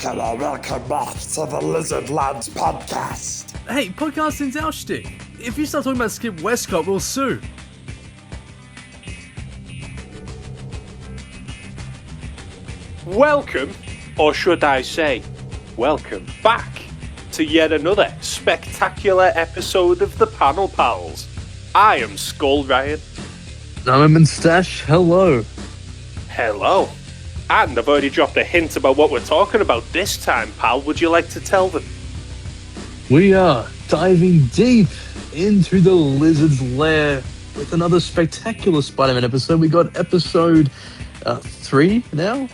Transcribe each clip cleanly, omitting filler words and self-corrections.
Welcome back to the Lizard Lads podcast. Hey, podcasting's our shtick. If you start talking about Skip Westcott, we'll sue. Welcome, or should I say, welcome back to yet another spectacular episode of the Panel Pals. I am Skull Ryan. I'm in Stash. Hello. Hello. And I've already dropped a hint about what we're talking about this time, pal. Would you like to tell them? We are diving deep into the Lizard's Lair with another spectacular Spider-Man episode. We got episode 3 now?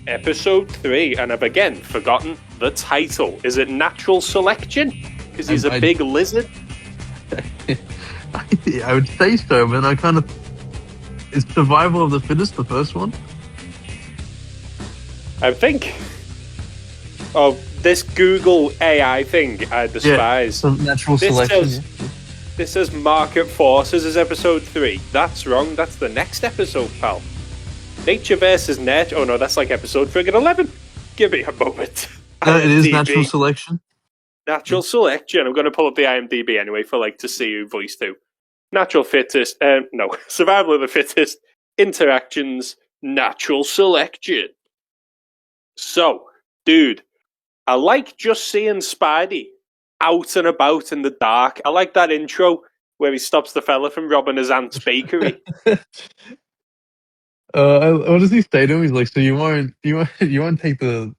Episode 3, and I've again forgotten the title. Is it Natural Selection? Because he's a big lizard? I would say so, but I kind of... Is Survival of the Fittest the first one? I think. Oh, this Google AI thing I despise. Yeah, natural selection. This says Market Forces is episode 3. That's wrong. That's the next episode, pal. Nature versus Nature. Oh no, that's like episode friggin' 11. Give me a moment. It is natural selection. Natural selection. I'm going to pull up the IMDb anyway to see who voiced who. Natural fittest. No. Survival of the fittest. Interactions. Natural selection. So, dude, I like just seeing Spidey out and about in the dark. I like that intro where he stops the fella from robbing his aunt's bakery. What does he say to him? He's like, "So you won't take the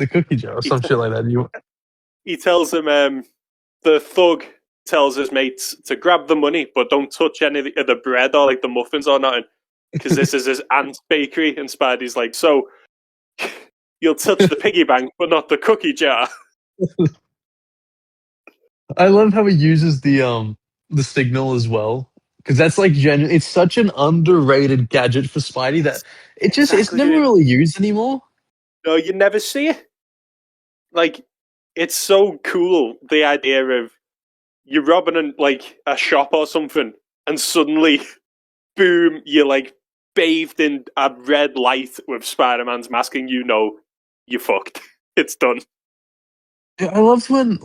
cookie jar or some shit like that." He tells him, the thug tells his mates to grab the money, but don't touch any of the bread or the muffins or nothing, because this is his aunt's bakery. And Spidey's like, "So you'll touch the piggy bank, but not the cookie jar." I love how he uses the signal as well, because that's it's such an underrated gadget for Spidey that it's never really used anymore. No, you never see it. It's so cool, the idea of you're robbing a shop or something, and suddenly, boom, you're bathed in a red light with Spider-Man's mask, and you fucked. It's done. Yeah, I loved when,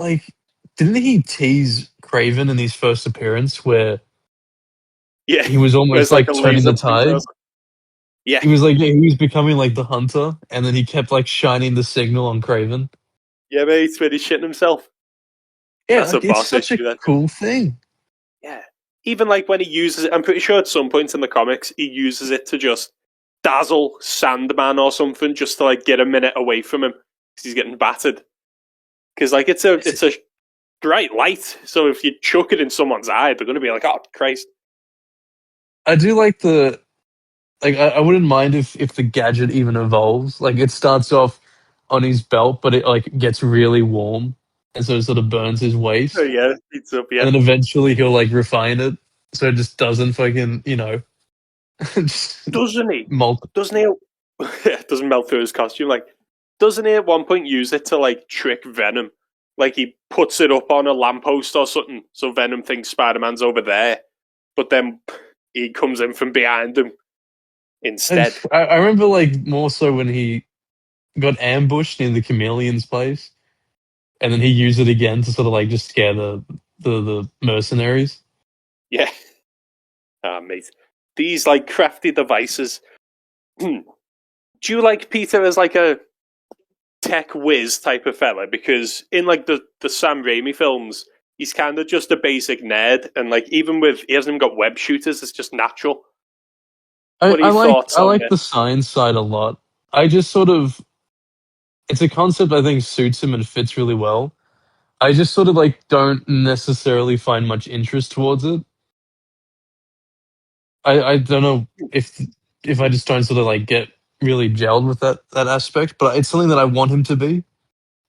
didn't he tease Craven in his first appearance where he was almost turning the tide? Yeah. He was becoming the hunter, and then he kept shining the signal on Craven. Yeah, mate, he's really shitting himself. Yeah, it's such a cool thing. Yeah. Even when he uses it, I'm pretty sure at some point in the comics, he uses it to just dazzle Sandman or something, just to get a minute away from him, because he's getting battered. Because it's a bright light, so if you chuck it in someone's eye, they're going to be like, "Oh, Christ." I do like the... I wouldn't mind if the gadget even evolves. It starts off on his belt, but it gets really warm, and so it sort of burns his waist. Oh yeah, it's up, yeah. And then eventually he'll refine it, so it just doesn't fucking, doesn't he? Melt. Doesn't he? It doesn't melt through his costume. Doesn't he at one point use it to trick Venom? He puts it up on a lamppost or something, so Venom thinks Spider-Man's over there, but then he comes in from behind him instead. I remember more so when he got ambushed in the Chameleon's place, and then he used it again to sort of just scare the mercenaries. Yeah. Ah, mate. These crafty devices. Do you like Peter as a tech whiz type of fella? Because in the Sam Raimi films, he's kind of just a basic nerd, and even with he hasn't even got web shooters, it's just natural. What are your thoughts on I like the science side a lot. I just sort of... It's a concept I think suits him and fits really well. I just sort of don't necessarily find much interest towards it. I don't know if I just don't sort of get really gelled with that aspect, but it's something that I want him to be.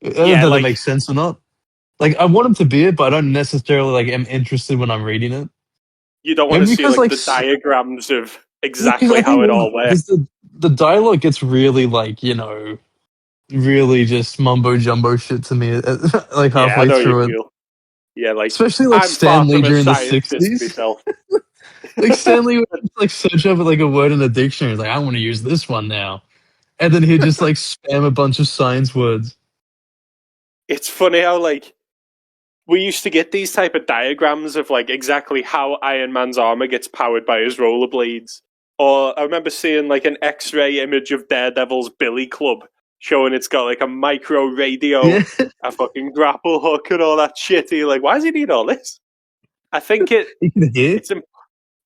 I don't know if that makes sense or not. I want him to be it, but I don't necessarily am interested when I'm reading it. You don't want to see the diagrams of exactly how it all works. The dialogue gets really really just mumbo jumbo shit to me halfway through it. Yeah, especially Stan Lee during the 60s. Stan Lee would search up a word in the dictionary. I want to use this one now. and then he'd just like spam a bunch of science words. It's funny how like we used to get these type of diagrams of like exactly how Iron Man's armor gets powered by his rollerblades. Or I remember seeing like an X-ray image of Daredevil's Billy Club showing it's got like a micro radio, Yeah. a fucking grapple hook, and all that shit. You're like, why does he need all this? I think You can hear.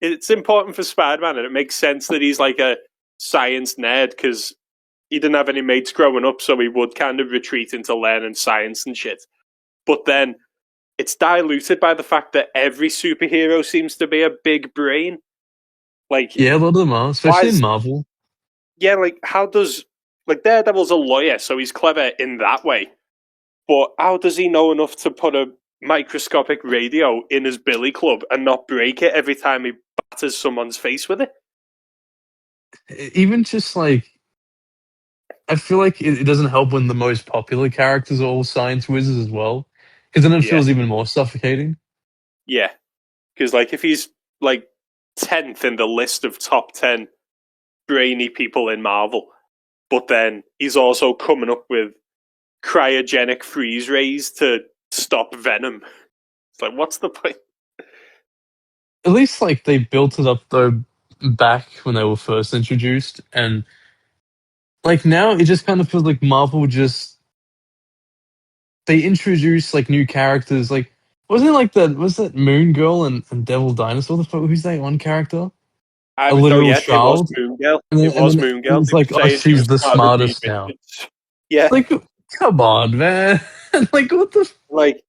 it's important for Spider-Man, and it makes sense that he's like a science nerd because he didn't have any mates growing up, so he would kind of retreat into learning science and shit. But then it's diluted by the fact that every superhero seems to be a big brain. Like, Yeah, a lot of them are, especially in Marvel. Yeah, like how does like Daredevil's a lawyer, so he's clever in that way. But how does he know enough to put a microscopic radio in his billy club and not break it every time he batters someone's face with it? Even just like, I feel like it doesn't help when the most popular characters are all science whizzes as well, because then it feels even more suffocating. Yeah, because like if he's like 10th in the list of top 10 brainy people in Marvel, but then he's also coming up with cryogenic freeze rays to stop Venom. It's like, what's the point? At least like they built it up though back when they were first introduced, and like now it just kind of feels like Marvel just they introduce like new characters. Like wasn't it like that? Was that Moon Girl and Devil Dinosaur? The fuck, who's that one character? A literal child. It was Moon Girl. And then, It was Moon Girl. It's like, oh, she's the smartest now. Yeah. Like, come on, man. Like, what the? Like,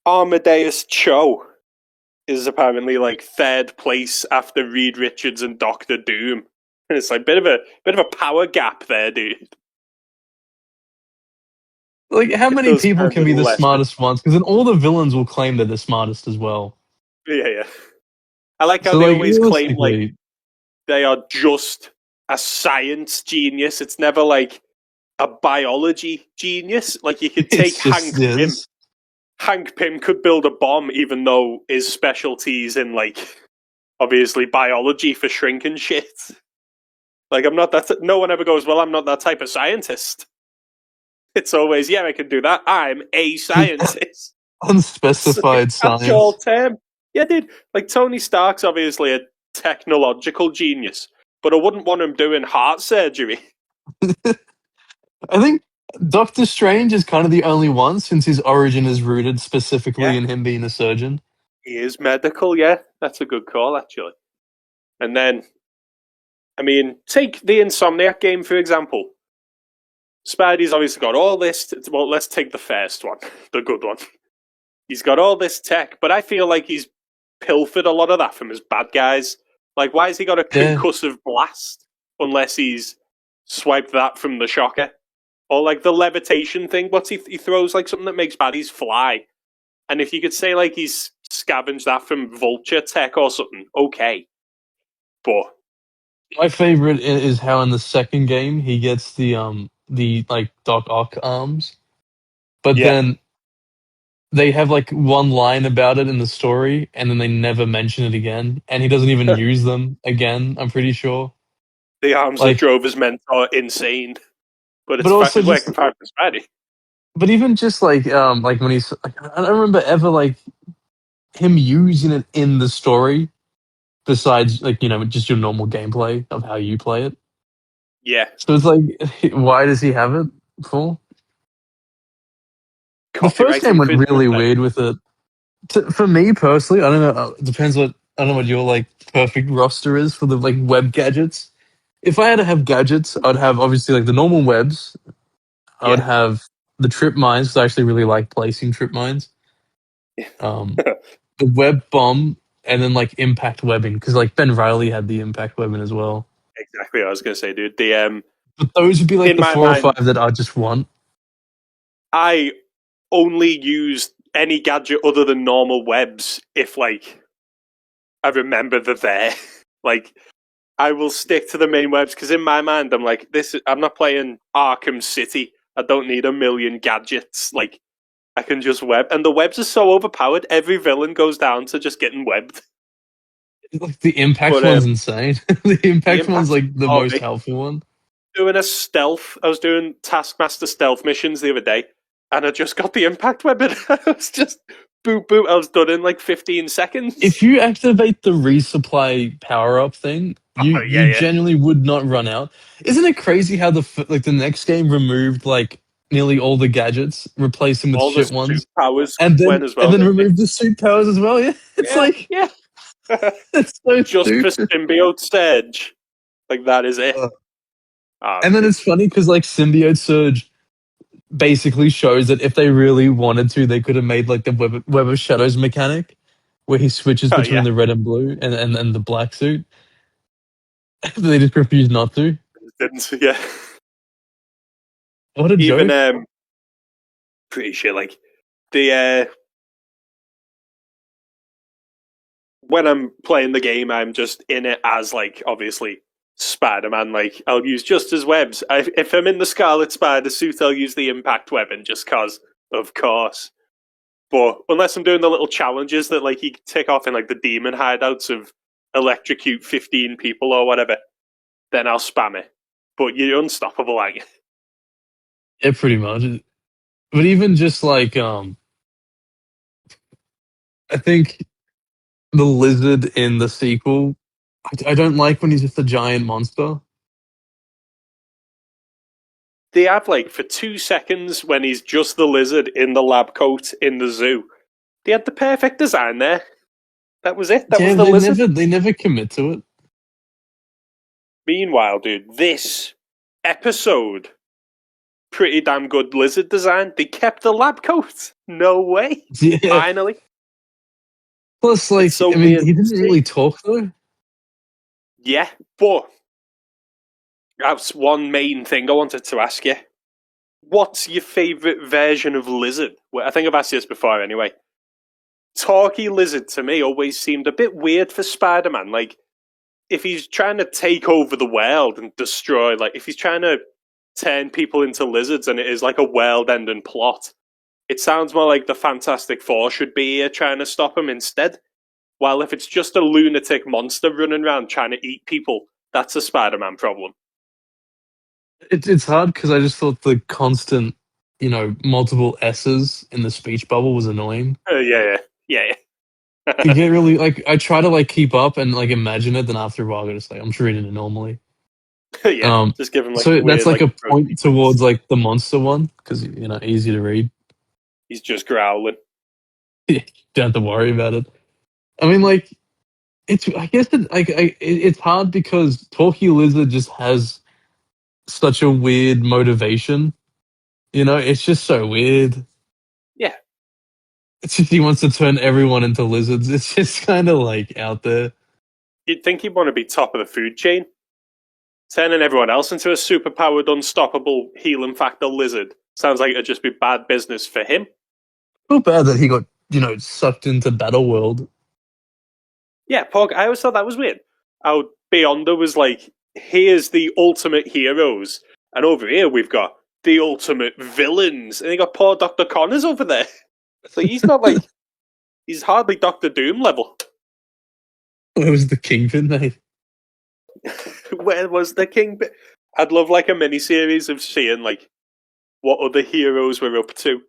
Amadeus Cho is apparently like third place after Reed Richards and Doctor Doom. And it's like bit of a power gap there, dude. Like, how many people can be the smartest ones? Because then all the villains will claim they're the smartest as well. Yeah. I like how they always claim like they are just a science genius. It's never like a biology genius. Like you could take Hank Pym. Hank Pym could build a bomb, even though his specialty's in like obviously biology for shrinking shit. Like I'm not that. No one ever goes, well, I'm not that type of scientist. It's always, yeah, I can do that. I'm a scientist. Unspecified science. Catch-all term. Yeah, dude. Like Tony Stark's obviously a technological genius, but I wouldn't want him doing heart surgery. I think Doctor Strange is kind of the only one, since his origin is rooted specifically in him being a surgeon. He is medical, yeah. That's a good call, actually. And then, I mean, take the Insomniac game, for example. Spidey's obviously got all this. Well, let's take the first one, the good one. He's got all this tech, but I feel like he's pilfered a lot of that from his bad guys. Like, why has he got a concussive blast unless he's swiped that from the Shocker? Or like the levitation thing, he throws like something that makes baddies fly. And if you could say like he's scavenged that from Vulture tech or something, okay. But my favorite is how in the second game he gets the like Doc Ock arms, but then they have like one line about it in the story, and then they never mention it again, and he doesn't even use them again. I'm pretty sure the arms that drove his mentor insane, but it's also working fine for Spidey. But even just like when he's like, I don't remember ever like him using it in the story. Besides, like, you know, just your normal gameplay of how you play it. Yeah. So it's like, why does he have it for? The first game went really weird with it. For me personally, I don't know. It depends I don't know what your like perfect roster is for the like web gadgets. If I had to have gadgets, I'd have obviously like the normal webs. I would have the trip mines because I actually really like placing trip mines. The web bomb. And then, like, impact webbing, because, like, Ben Reilly had the impact webbing as well. Exactly what I was going to say, dude. But those would be, like, the 4 or 5 that I just want. I only use any gadget other than normal webs if, like, I remember they're there. Like, I will stick to the main webs, because in my mind, I'm like, I'm not playing Arkham City. I don't need a million gadgets. Like, I can just web. And the webs are so overpowered, every villain goes down to just getting webbed. Like, the impact one's insane. The impact one's, like, the most helpful one. doing I was doing Taskmaster stealth missions the other day, and I just got the impact weapon. I was just boop boop. I was done in like 15 seconds. If you activate the resupply power up thing, you genuinely would not run out. Isn't it crazy how the next game removed like nearly all the gadgets, replaced them with all shit the ones, powers and went as well. then removed the suit powers as well? Yeah, it's like it's so just stupid. for symbiote Surge, like that is it. And then it's funny because like symbiote Surge basically shows that if they really wanted to, they could have made like the Web of Shadows mechanic, where he switches between the red and blue and the black suit. They just refused not to. Didn't yeah. What a Even joke. pretty sure like the when I'm playing the game, I'm just in it as like obviously Spider-Man. Like I'll use just his webs. If I'm in the Scarlet Spider suit, I'll use the impact weapon just cause, of course. But unless I'm doing the little challenges that like you can tick off in like the demon hideouts of electrocute 15 people or whatever, then I'll spam it. But you're unstoppable, aren't you? Yeah, pretty much. But even just like I think the lizard in the sequel, I don't like when he's just a giant monster. They have like for 2 seconds when he's just the lizard in the lab coat in the zoo. They had the perfect design there. That was it. That was the lizard. They never commit to it. Meanwhile, dude, this episode, pretty damn good lizard design. They kept the lab coat. No way. Yeah. Finally. Plus, like, so I mean, he didn't really talk though. Yeah, but that's one main thing I wanted to ask you. What's your favourite version of lizard? Well, I think I've asked you this before anyway. Talky lizard to me always seemed a bit weird for Spider-Man. Like, if he's trying to take over the world and destroy, like, if he's trying to turn people into lizards and it is like a world-ending plot, it sounds more like the Fantastic Four should be here trying to stop him instead. While if it's just a lunatic monster running around trying to eat people, that's a Spider-Man problem. It's hard because I just thought the constant, multiple S's in the speech bubble was annoying. Yeah. You get really like I try to like keep up and like imagine it, then after a while I just like I'm just reading it normally. Just give him like so a weird, that's like a point protein. towards like the monster one because easy to read. He's just growling. Don't have to worry about it. I mean, like it's hard because Talkie Lizard just has such a weird motivation. It's just so weird. Yeah. It's just he wants to turn everyone into lizards. It's just kind of like out there. You'd think he'd want to be top of the food chain. Turning everyone else into a superpowered, unstoppable, healing factor lizard sounds like it'd just be bad business for him. I feel bad that he got, sucked into Battle World. Yeah, Pog, I always thought that was weird. How Beyonder was like, here's the ultimate heroes, and over here we've got the ultimate villains, and you got poor Dr. Connors over there. So he's not like, he's hardly Doctor Doom level. Where was the Kingpin, mate? Where was the Kingpin? I'd love like a mini-series of seeing like what other heroes were up to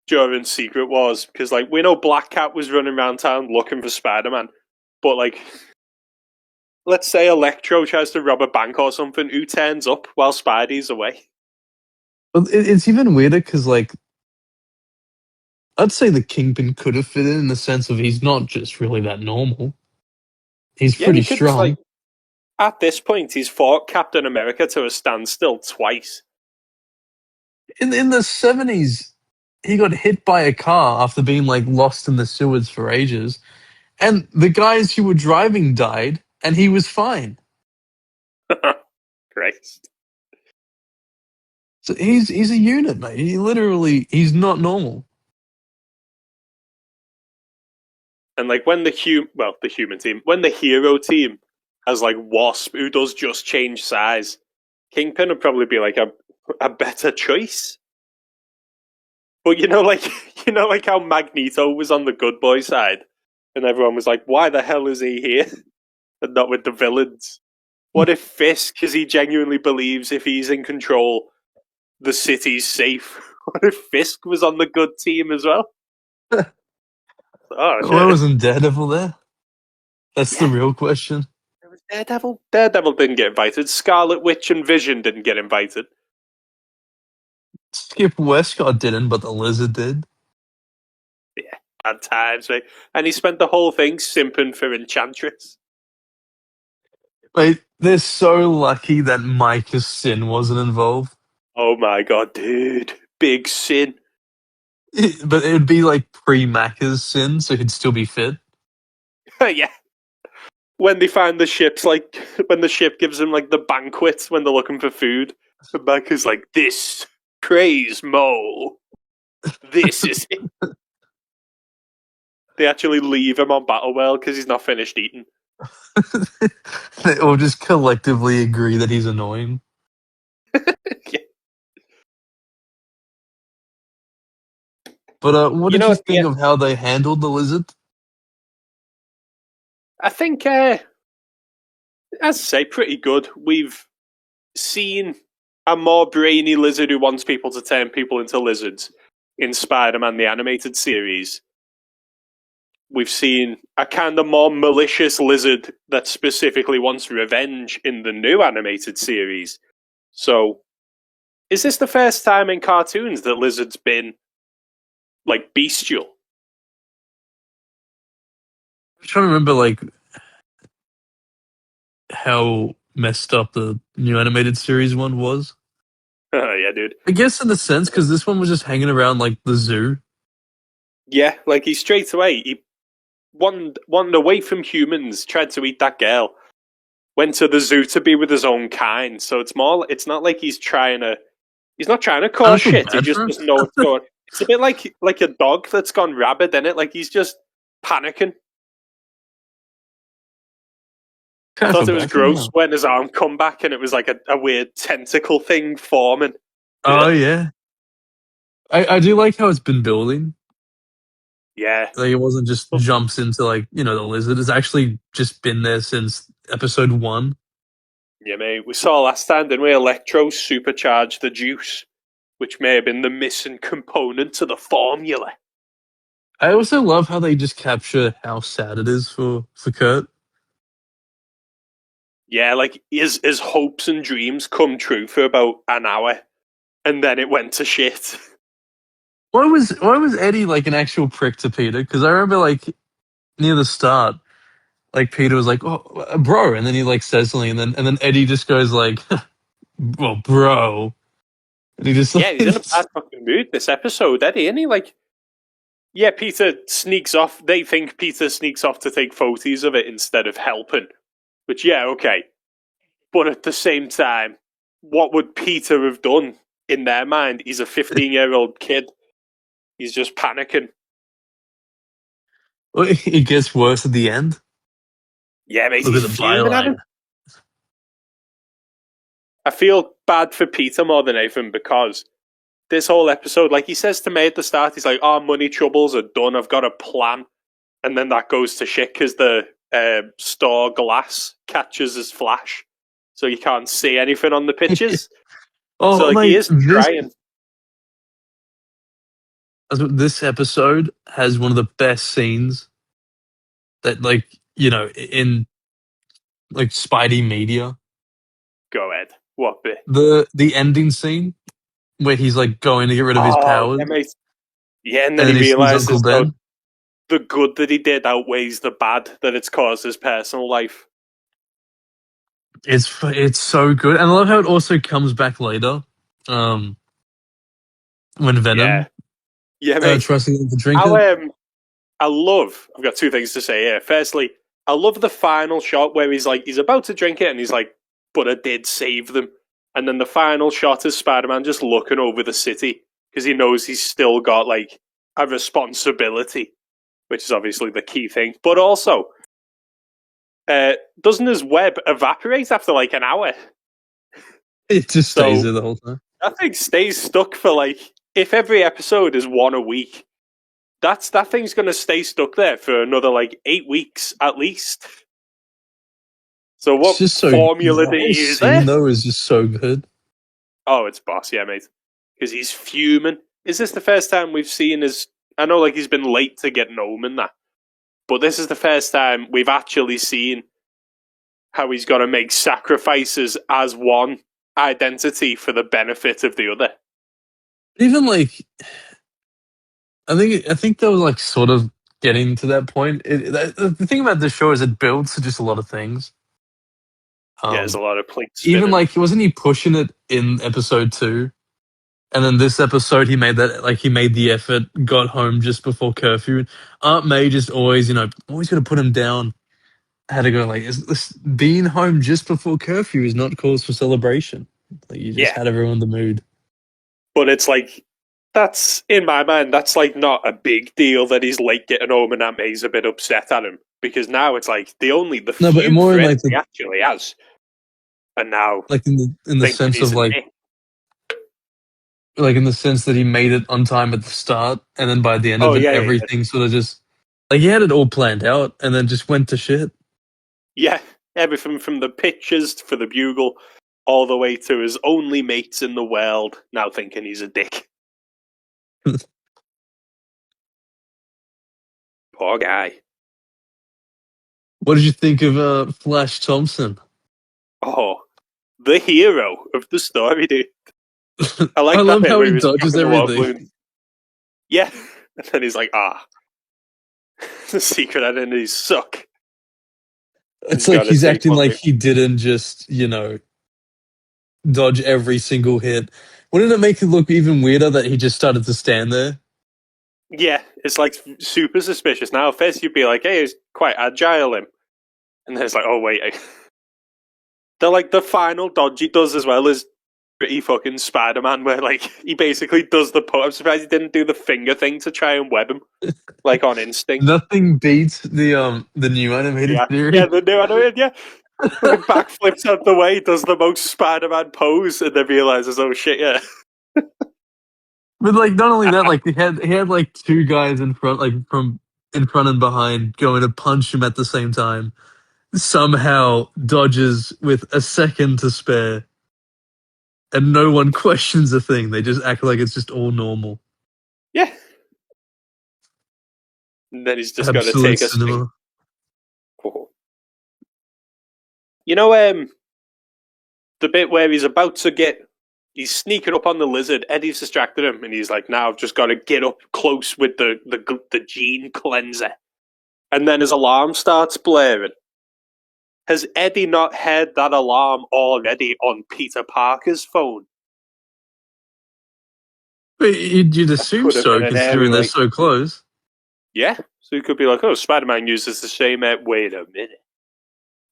during Secret Wars, because like we know Black Cat was running around town looking for Spider-Man, but like let's say Electro tries to rob a bank or something, who turns up while Spidey's away? Well, it's even weirder because like I'd say the Kingpin could have fit in the sense of he's not just really that normal. He's pretty strong. Like, at this point, he's fought Captain America to a standstill twice. In the 70s, he got hit by a car after being like lost in the sewers for ages, and the guys who were driving died, and he was fine. Christ. So he's a unit, mate. He's not normal. And like when the human team, when the hero team has like Wasp, who does just change size, Kingpin would probably be like a better choice. But like how Magneto was on the good boy side, and everyone was like, "Why the hell is he here?" and not with the villains. What if Fisk, because he genuinely believes if he's in control, the city's safe? What if Fisk was on the good team as well? Oh, Why wasn't Daredevil there? That's the Yeah. real question. It was Daredevil. Daredevil didn't get invited. Scarlet Witch and Vision didn't get invited. Skip Westcott didn't, but the Lizard did. Yeah, bad times, mate. And he spent the whole thing simping for Enchantress. Mate, they're so lucky that Micah's sin wasn't involved. Oh my god, dude. Big sin. But it would be like pre-Macca's sin, so he'd still be fit. Yeah. When they find the ships, like, when the ship gives them, like, the banquet when they're looking for food, the banker's like, this praise Mo. This is it. They actually leave him on Battleworld because he's not finished eating. They all just collectively agree that he's annoying. Yeah. But what did you think of how they handled the Lizard? I think, as I say, pretty good. We've seen a more brainy lizard who wants people to turn people into lizards in Spider-Man the Animated Series. We've seen a kind of more malicious lizard that specifically wants revenge in the new animated series. So, is this the first time in cartoons that lizards been, like, bestial? I'm trying to remember, like, how messed up the new animated series one was. Yeah, dude. I guess in a sense, because this one was just hanging around, like, the zoo. Yeah, like, he straight away, he wandered away from humans, tried to eat that girl, went to the zoo to be with his own kind. So it's not like he's not trying to cause shit. He just doesn't know what's going on. It's a bit like a dog that's gone rabid, isn't it? Like he's just panicking. I thought it was gross when his arm come back and it was like a weird tentacle thing forming. Oh, yeah. I do like how it's been building. Yeah. Like, it wasn't just jumps into, like, the lizard. It's actually just been there since episode 1. Yeah, mate. We saw last time, didn't we? Electro supercharged the juice, which may have been the missing component to the formula. I also love how they just capture how sad it is for Kurt. Yeah, like his hopes and dreams come true for about an hour, and then it went to shit. Why was Eddie like an actual prick to Peter? Because I remember like near the start, like Peter was like, "Oh, bro," and then he like says something, and then Eddie just goes like, "Well, bro," and he just yeah, he's in a bad fucking mood this episode, Eddie, isn't he? Like, yeah, Peter sneaks off. They think Peter sneaks off to take photos of it instead of helping. Which, yeah, okay, but at the same time, what would Peter have done in their mind? He's a 15-year-old kid. He's just panicking. Well, it gets worse at the end. Yeah, mate, Look at he's the fuming at him. I feel bad for Peter more than anything because this whole episode, like he says to me at the start, he's like, "Oh, money troubles are done. I've got a plan," and then that goes to shit because the store glass catches his flash, so you can't see anything on the pictures. Oh, so like mate, he is trying. This episode has one of the best scenes that, like, in like Spidey media. Go ahead. What bit? The ending scene where he's like going to get rid of his powers. Yeah, mate. Yeah, and then he realizes the good that he did outweighs the bad that it's caused his personal life. It's so good, and I love how it also comes back later, when Venom, mate. trusting him to drink it. I've got two things to say here. Firstly, I love the final shot where he's about to drink it, and he's like, "But I did save them." And then the final shot is Spider-Man just looking over the city because he knows he's still got like a responsibility, which is obviously the key thing. But also, doesn't his web evaporate after like an hour? It just stays there the whole time. That thing stays stuck for like, if every episode is one a week, that thing's going to stay stuck there for another like 8 weeks at least. So It's what just so formula the do whole you use scene there? though is just so good. Oh, it's boss, yeah, mate. Because he's fuming. Is this the first time we've seen his... I know, like, he's been late to getting home and that. But this is the first time we've actually seen how he's got to make sacrifices as one identity for the benefit of the other. Even like, I think that was like sort of getting to that point. The thing about this show is it builds to just a lot of things. Yeah, there's a lot of plates Even spinning. like, wasn't he pushing it in episode 2? And then this episode, he made the effort, got home just before curfew. Aunt May just always, always got to put him down. Had to go like, being home just before curfew is not cause for celebration. Like, you just Yeah. had everyone in the mood. But it's like, that's, in my mind, that's like not a big deal that he's late getting home and Aunt May's a bit upset at him. Because now it's like, the No, but few more in friends like he actually has are now in the thinking sense he's of a like, dick. in the sense that he made it on time at the start, and then by the end Oh, of it, yeah. everything sort of just like he had it all planned out, and then just went to shit. Yeah, everything from the pictures for the bugle all the way to his only mates in the world now thinking he's a dick. Poor guy. What did you think of Flash Thompson? Oh, the hero of the story, dude. I I like that love bit how where he he was dodges dropping the water everything. balloon. Yeah, and then he's like, the secret identities suck. It's He's like got to he's take acting one like look. he didn't just, dodge every single hit. Wouldn't it make it look even weirder that he just started to stand there? Yeah, it's like super suspicious. Now, first you'd be like, hey, he's quite agile, him. And then it's like, oh, wait. The final dodge he does as well is pretty fucking Spider-Man, where like he basically does I'm surprised he didn't do the finger thing to try and web him, like on instinct. Nothing beats the new animated Yeah, series. the new animated, yeah. Fucking backflips out the way, does the most Spider-Man pose, and then realizes, oh shit, yeah. But like, not only that, like he had like two guys in front, like from in front and behind, going to punch him at the same time. Somehow dodges with a second to spare, and no one questions a thing. They just act like it's just all normal. Yeah. And then he's just got to Absolute take a swing. cinema. Oh. You know, the bit where he's sneaking up on the lizard. Eddie's distracted him, and he's like, "Now I've just got to get up close with the gene cleanser." And then his alarm starts blaring. Has Eddie not heard that alarm already on Peter Parker's phone? But you'd assume Could have so, been an area considering they're like, so close. yeah. So he could be like, "Oh, Spider-Man uses the same." Wait a minute.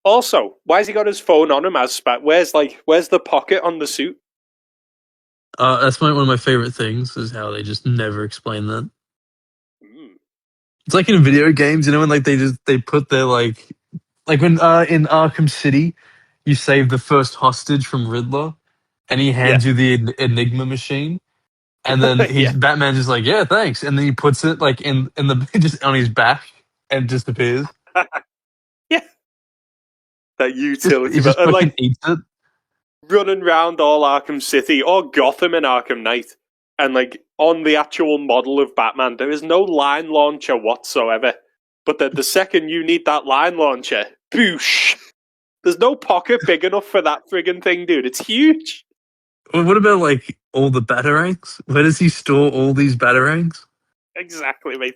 Also, why has he got his phone on him as where's the pocket on the suit? That's one of my favorite things is how they just never explain that. Mm. It's like in video games, when like they put their like when in Arkham City, you save the first hostage from Riddler, and he Yeah. hands you the Enigma machine, and then Yeah. Batman just like, yeah, thanks, and then he puts it like in the just on his back and disappears. Yeah. That He utility, just and fucking like eats it. running around all Arkham City or Gotham in Arkham Knight, and like on the actual model of Batman, there is no line launcher whatsoever. But then the second you need that line launcher, boosh! There's no pocket big enough for that friggin' thing, dude. It's huge. Well, what about like all the batarangs? Where does he store all these batarangs? Exactly, mate.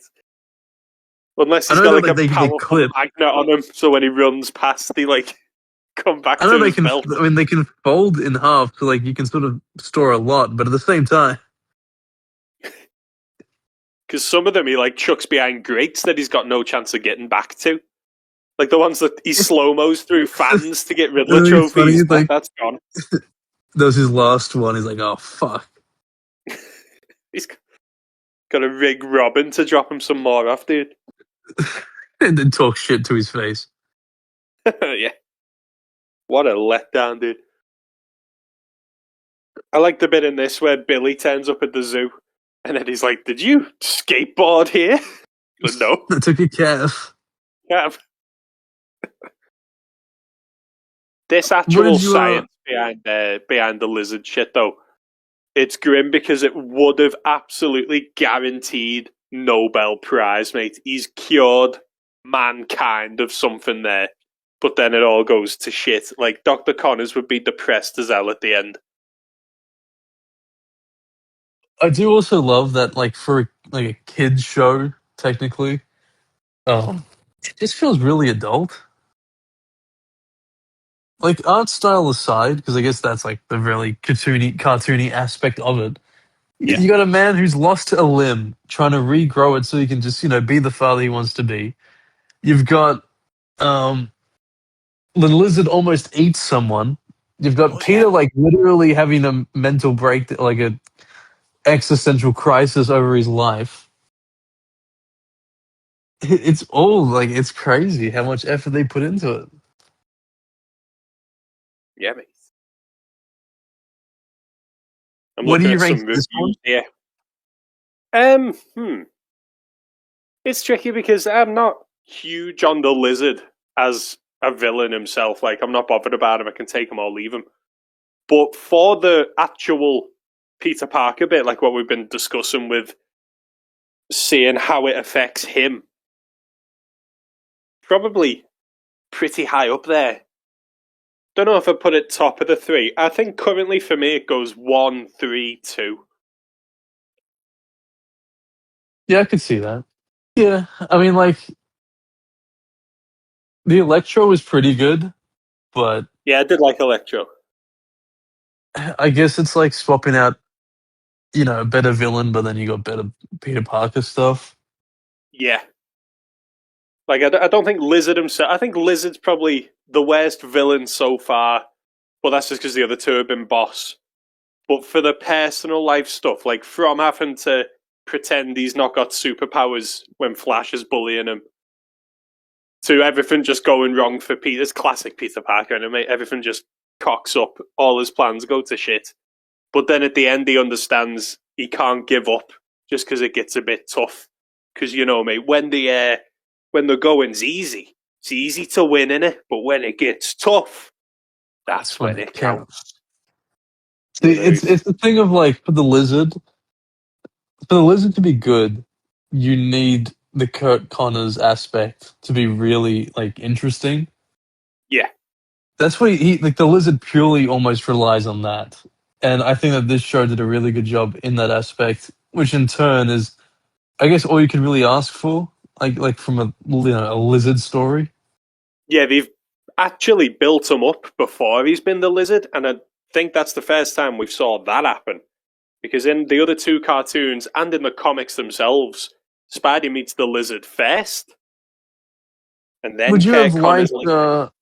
Unless I he's know got that like like a they powerful clip. magnet on him, so when he runs past, he like come back I know to they his can. belt. I mean, they can fold in half, so like you can sort of store a lot, but at the same time, Because some of them he like chucks behind grates that he's got no chance of getting back to. Like the ones that he slow-mos through fans to get Riddler really funny. trophies. Like That's gone. that was his last one. He's like, oh fuck, He's got to rig Robin to drop him some more off, dude. and then talk shit to his face. Yeah. What a letdown, dude. I like the bit in this where Billy turns up at the zoo and then he's like, did you skateboard here? But no. I took a calf. Yeah. This What actual did you? science behind the lizard shit, though, it's grim because it would have absolutely guaranteed Nobel Prize, mate. He's cured mankind of something there, but then it all goes to shit. Like, Dr. Connors would be depressed as hell at the end. I do also love that, like for like a kids show, technically, it just feels really adult. Like art style aside, because I guess that's like the really cartoony aspect of it. Yeah. You got a man who's lost a limb, trying to regrow it so he can just be the father he wants to be. You've got um, the lizard almost eats someone. You've got Oh, Peter like literally having a mental break, like a existential crisis over his life. It's all like it's crazy how much effort they put into it. Yeah, mate. I'm What do looking you at rank some this one? reviews here. It's tricky because I'm not huge on the lizard as a villain himself. Like, I'm not bothered about him. I can take him or leave him. But for the actual Peter Parker bit, like what we've been discussing with seeing how it affects him, probably pretty high up there. Don't know if I put it top of the three. I think currently for me it goes 1, 3, 2. Yeah, I could see that. Yeah, I mean, like the Electro was pretty good, but Yeah, I did like Electro. I guess it's like swapping out, a better villain, but then you got better Peter Parker stuff. Yeah. Like, I don't think Lizard himself. I think Lizard's probably the worst villain so far, but that's just because the other two have been boss. But for the personal life stuff, like from having to pretend he's not got superpowers when Flash is bullying him, to everything just going wrong for Peter, it's classic Peter Parker, and everything just cocks up, all his plans go to shit. But then at the end, he understands he can't give up just because it gets a bit tough. Because mate, when the going's easy, it's easy to win, innit? But when it gets tough, that's when it counts. See, it's the thing of like for the lizard to be good, you need the Kurt Connors aspect to be really like interesting. Yeah. That's what he like. The lizard purely almost relies on that, and I think that this show did a really good job in that aspect, which in turn is, I guess, all you can really ask for, like from a lizard story. Yeah, they've actually built him up before he's been the lizard, and I think that's the first time we've saw that happen. Because in the other two cartoons and in the comics themselves, Spidey meets the lizard first, and then Would you have Kirk Connors. liked,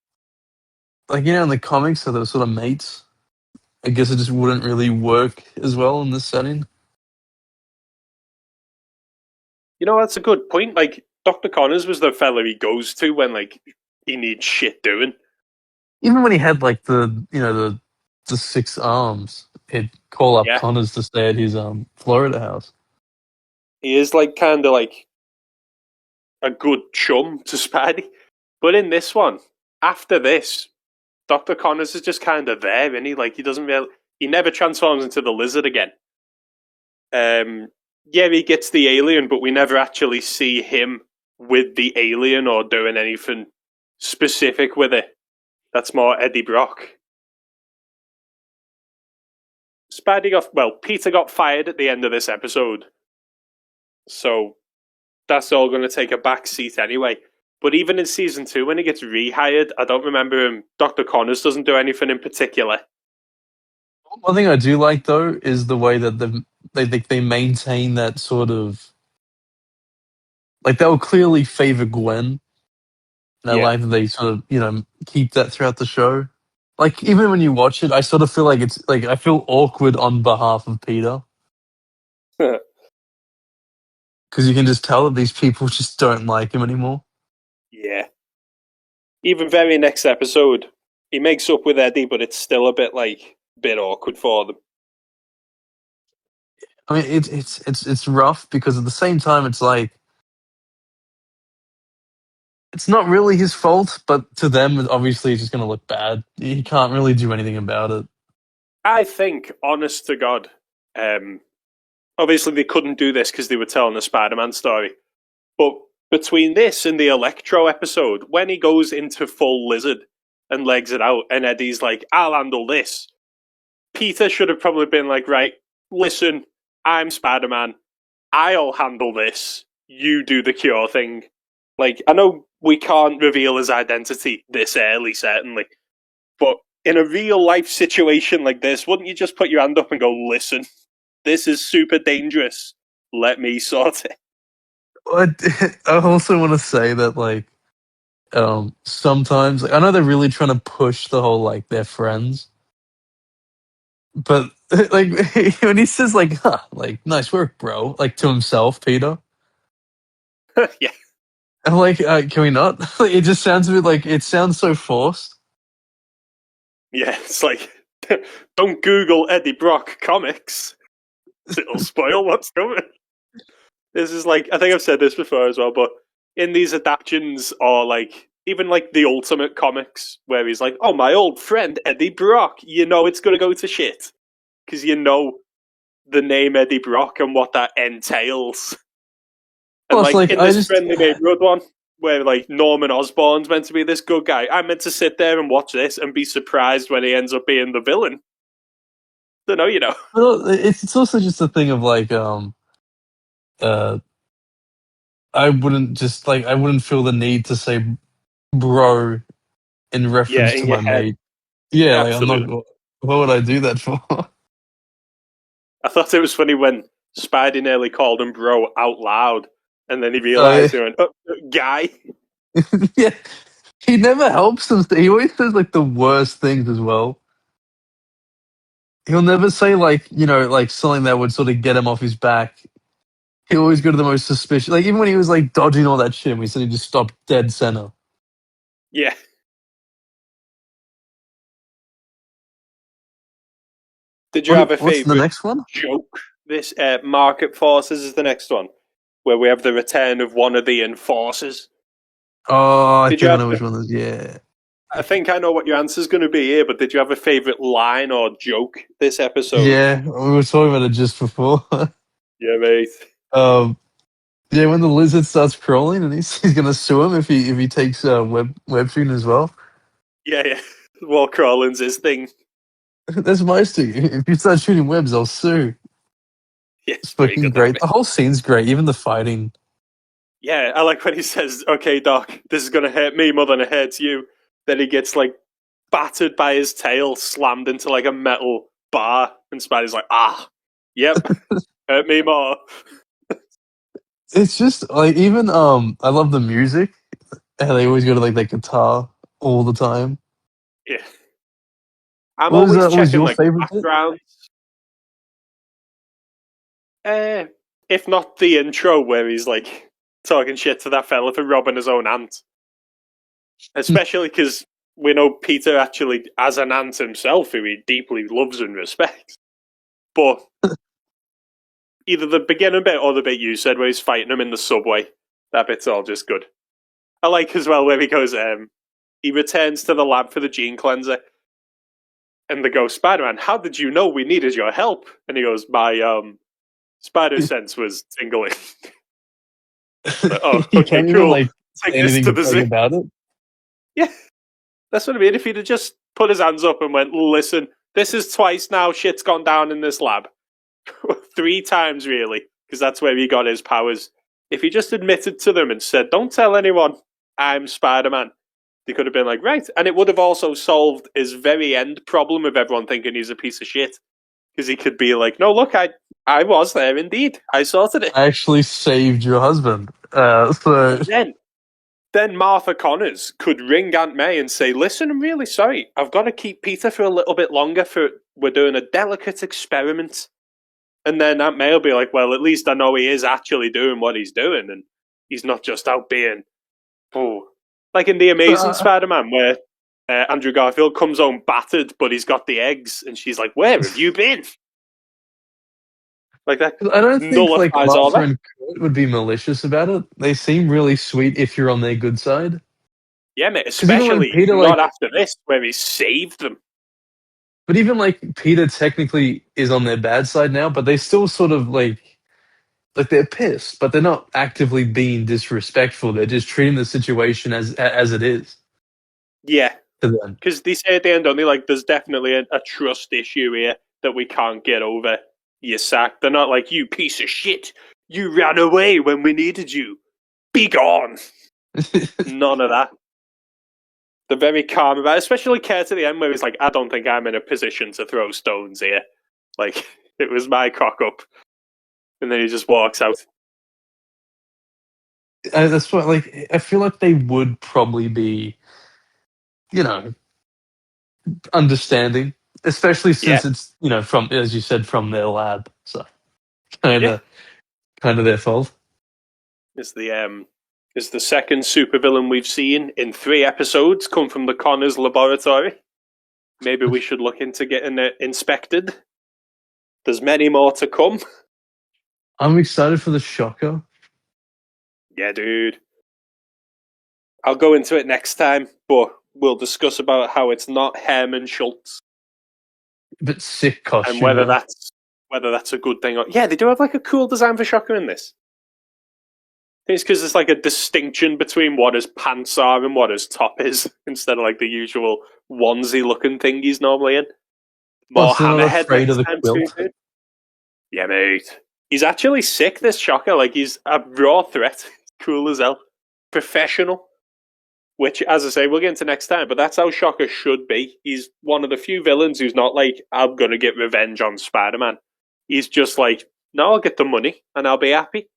in the comics, so they're sort of mates? I guess it just wouldn't really work as well in this setting. That's a good point. Like, Dr. Connors was the fella he goes to when, like, he needs shit doing. Even when he had like the 6 arms, he'd call up Yeah. Connors to stay at his Florida house. He is, like, kind of like a good chum to Spidey. But in this one, after this, Dr. Connors is just kind of there, and he never transforms into the lizard again. Yeah, he gets the alien, but we never actually see him with the alien or doing anything specific with it. That's more Eddie Brock. Peter got fired at the end of this episode, so that's all going to take a back seat anyway. But even in season 2, when he gets rehired, I don't remember him. Dr. Connors doesn't do anything in particular. One thing I do like though is the way that they maintain that sort of like they'll clearly favor Gwen. And I Yeah. like that they sort of keep that throughout the show. Like even when you watch it, I sort of feel like it's like I feel awkward on behalf of Peter because you can just tell that these people just don't like him anymore. Yeah. Even very next episode, he makes up with Eddie, but it's still a bit awkward for them. I mean, it's rough because at the same time, it's like it's not really his fault, but to them, obviously, it's just going to look bad. He can't really do anything about it. I think, honest to God, obviously they couldn't do this because they were telling a Spider-Man story. But between this and the Electro episode, when he goes into full lizard and legs it out, and Eddie's like, I'll handle this, Peter should have probably been like, right, listen, I'm Spider-Man. I'll handle this. You do the cure thing. Like, I know we can't reveal his identity this early, certainly. But in a real life situation like this, wouldn't you just put your hand up and go, listen, this is super dangerous. Let me sort it. I also want to say that, like, sometimes, like, I know they're really trying to push the whole, like, they're friends. But, like, when he says, like, huh, like, nice work, bro, like, to himself, Peter. Yeah. I'm like, can we not? It just sounds a bit like, it sounds so forced. Yeah, it's like, don't Google Eddie Brock comics. It'll spoil what's coming. This is like, I think I've said this before as well, but in these adaptions, or like, even like the Ultimate comics, where he's like, oh, my old friend Eddie Brock, you know it's going to go to shit. Because you know the name Eddie Brock and what that entails. And Plus, like, in I this just, Friendly Neighborhood one, where like Norman Osborn's meant to be this good guy, I'm meant to sit there and watch this and be surprised when he ends up being the villain. Don't know, you know. well, it's also just a thing of, like, uh, I wouldn't just, like, I wouldn't feel the need to say bro in Yeah, reference to in your my head. mate. Yeah, like, I'm Absolutely. not, what would I do that for? I thought it was funny when Spidey nearly called him bro out loud, and then he Uh, realised he went, oh, guy. yeah, he never helps them. He always says, like, the worst things as well. He'll never say, like, like, something that would sort of get him off his back. He'll always go to the most suspicious. Like, even when he was, like, dodging all that shit, we said he just stopped dead center. Yeah. Did you have a What's the favourite next one? joke? This Market Forces is the next one, where we have the return of one of the enforcers. Oh, I Did you think I have? know which one this is. Yeah. I think I know what your answer's going to be here, but did you have a favourite line or joke this episode? Yeah, we were talking about it just before. Yeah, mate. Yeah, when the lizard starts crawling and he's gonna sue him if he takes web shooting as well. Yeah, yeah. Wall crawling's his thing. That's my thing. If you start shooting webs, I'll sue. Yeah, It's it's pretty fucking good. That great. bit. The whole scene's great. Even the fighting. Yeah, I like when he says, "Okay, Doc, this is going to hurt me more than it hurts you." Then he gets like battered by his tail, slammed into like a metal bar, and Spidey's like, "Ah, yep, hurt me more." It's just like, even I love the music. How they always go to, like, that guitar all the time. Yeah, I'm always What was checking your like favorite bit? backgrounds. Uh, if not the intro where he's like talking shit to that fella for robbing his own aunt, especially because we know Peter actually has an aunt himself who he deeply loves and respects. But either the beginning bit or the bit you said where he's fighting him in the subway, that bit's all just good. I like as well where he goes, he returns to the lab for the gene cleanser, and they go, Spider-Man, how did you know we needed your help? And he goes, my spider sense was tingling. Like, oh, You okay, can't even, cool. like, Take say this anything to the good zoo. about it. Yeah, that's what I mean. If he'd have just put his hands up and went, listen, this is twice now shit's gone down in this lab. 3 times, really, because that's where he got his powers. If he just admitted to them and said, don't tell anyone I'm Spider-Man, they could have been like, right. And it would have also solved his very end problem of everyone thinking he's a piece of shit. Because he could be like, no, look, I was there indeed. I sorted it. I actually saved your husband. So Then Martha Connors could ring Aunt May and say, listen, I'm really sorry. I've got to keep Peter for a little bit longer. We're doing a delicate experiment. And then Aunt May will be like, well, at least I know he is actually doing what he's doing. And he's not just out being, oh, like in The Amazing Spider-Man, where Andrew Garfield comes home battered, but he's got the eggs. And she's like, where have you been? Like that I don't think, like, nullifies all Martha that. and Kurt would be malicious about it. They seem really sweet if you're on their good side. Yeah, mate, 'Cause even when especially Peter, not like, after this, where he saved them. but even like Peter technically is on their bad side now, but they still sort of like they're pissed, but they're not actively being disrespectful. They're just treating the situation as it is Yeah, to them. because they say at the end, only like, there's definitely a trust issue here that we can't get over. You sacked. They're not like, you piece of shit. You ran away when we needed you. Be gone. None of that. They're very calm about it, especially Kurt at the end, where he's like, I don't think I'm in a position to throw stones here. Like, it was my cock up. And then he just walks out. That's what, like, I feel like they would probably be, you know, understanding, especially Yeah, since it's, from, as you said, from their lab. So yeah. kind of their fault. Is the second supervillain we've seen in 3 episodes come from the Connors laboratory. Maybe we should look into getting it inspected. There's many more to come. I'm excited for the Shocker. Yeah, dude. I'll go into it next time, but we'll discuss about how it's not Herman Schultz But sick and costume, whether though. that's a good thing. Yeah, they do have like a cool design for Shocker in this. I think it's because there's like a distinction between what his pants are and what his top is, instead of like the usual onesie looking thing he's normally in. More Plus, they're not Hammerhead afraid of next the time too, quilt. dude. Yeah, mate. He's actually sick, this Shocker. Like, he's a raw threat. Cool as hell. Professional. Which, as I say, we'll get into next time, but that's how Shocker should be. He's one of the few villains who's not like, I'm going to get revenge on Spider-Man. He's just like, no, I'll get the money and I'll be happy.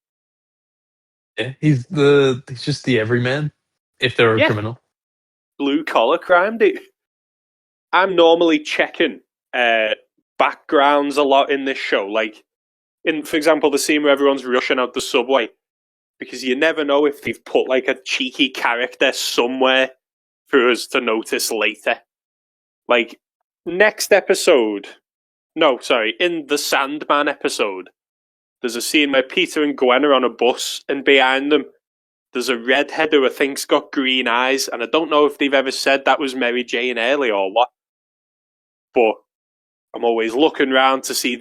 Yeah, he's just the everyman, if they're a Yeah. criminal. Blue collar crime, dude. I'm normally checking backgrounds a lot in this show. Like, for example, the scene where everyone's rushing out the subway, because you never know if they've put like a cheeky character somewhere for us to notice later. Like, next episode, no, sorry, in the Sandman episode, there's a scene where Peter and Gwen are on a bus, and behind them, there's a redhead who I think's got green eyes, and I don't know if they've ever said that was Mary Jane Early or what. But I'm always looking around to see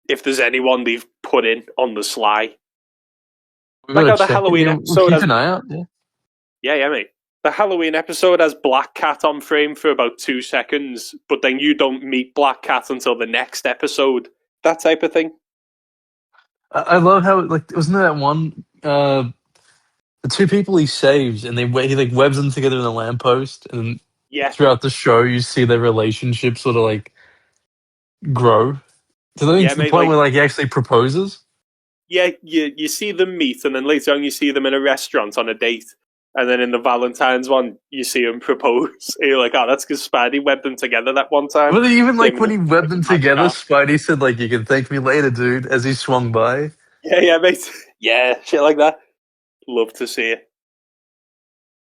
if there's anyone they've put in on the sly. We've Like got how to the check it. Halloween Yeah, we'll episode keep has... an eye out. Yeah. Yeah, mate. The Halloween episode has Black Cat on frame for about 2 seconds, but then you don't meet Black Cat until the next episode. That type of thing. I love how, like, wasn't there that one, the 2 people he saves, and he like webs them together in a lamppost, and Yeah. throughout the show you see their relationship sort of like grow to the Mate, point like, where like he actually proposes. yeah, you see them meet, and then later on you see them in a restaurant on a date. And then in the Valentine's one, you see him propose. And you're like, oh, that's because Spidey webbed them together that one time. But even like Same when he in webbed them the Magic together, Arm. Spidey said like, "You can thank me later, dude," as he swung by. Yeah, mate. Yeah, shit like that. Love to see it.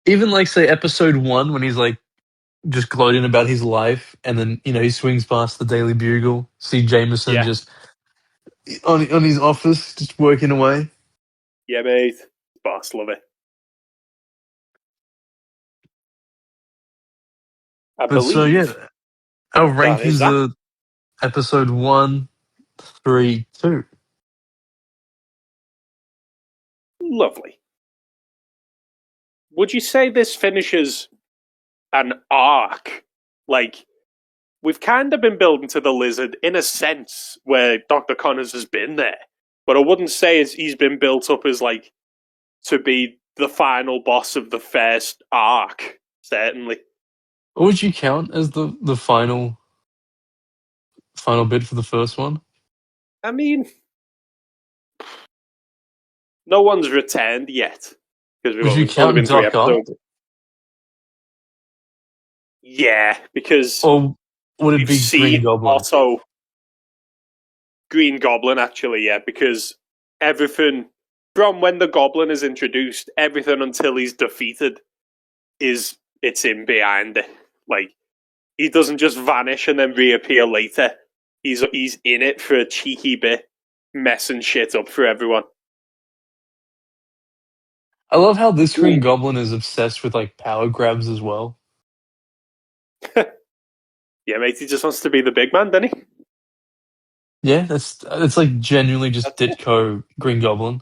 Even like say episode 1 when he's like just gloating about his life, and then he swings past the Daily Bugle, see Jameson Yeah. just on his office, just working away. Yeah, mate. Boss, love it. I But so believe yeah, our that is rankings that. are episode 1, 3, 2. Lovely. Would you say this finishes an arc? Like, we've kind of been building to the Lizard in a sense where Dr. Connors has been there. But I wouldn't say he's been built up as like to be the final boss of the first arc, certainly. What would you count as the final bit for the first one? I mean, no one's returned yet. Because Would you it's only been count 3 Doc Ock? episodes. Yeah, because Or would it we've be Green seen Goblin? also Green Goblin, actually, yeah, because everything from when the Goblin is introduced, everything until he's defeated it's in behind it. Like, he doesn't just vanish and then reappear later. He's in it for a cheeky bit, messing shit up for everyone. I love how this Green Goblin is obsessed with like power grabs as well. Yeah, mate, he just wants to be the big man, doesn't he? Yeah, it's like genuinely just That's it. Ditko Green Goblin.